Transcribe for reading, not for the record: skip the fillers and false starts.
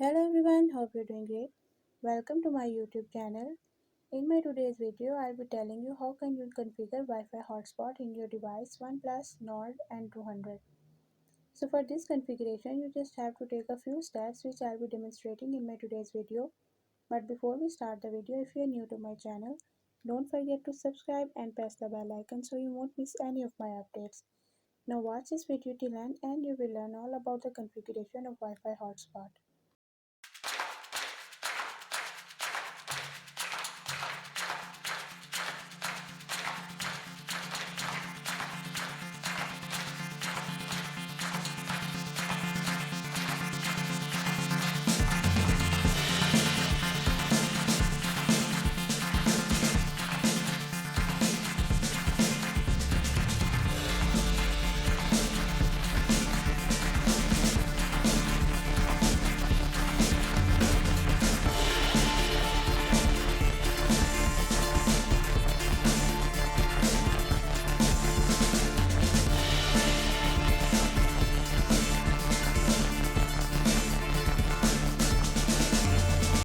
Hello everyone, hope you're doing great. Welcome to my YouTube channel. In my today's video, I'll be telling you how can you configure Wi-Fi hotspot in your device OnePlus Nord N200. So for this configuration, you just have to take a few steps which I'll be demonstrating in my today's video. But before we start the video, if you're new to my channel, don't forget to subscribe and press the bell icon so you won't miss any of my updates. Now watch this video till end and you will learn all about the configuration of Wi-Fi hotspot.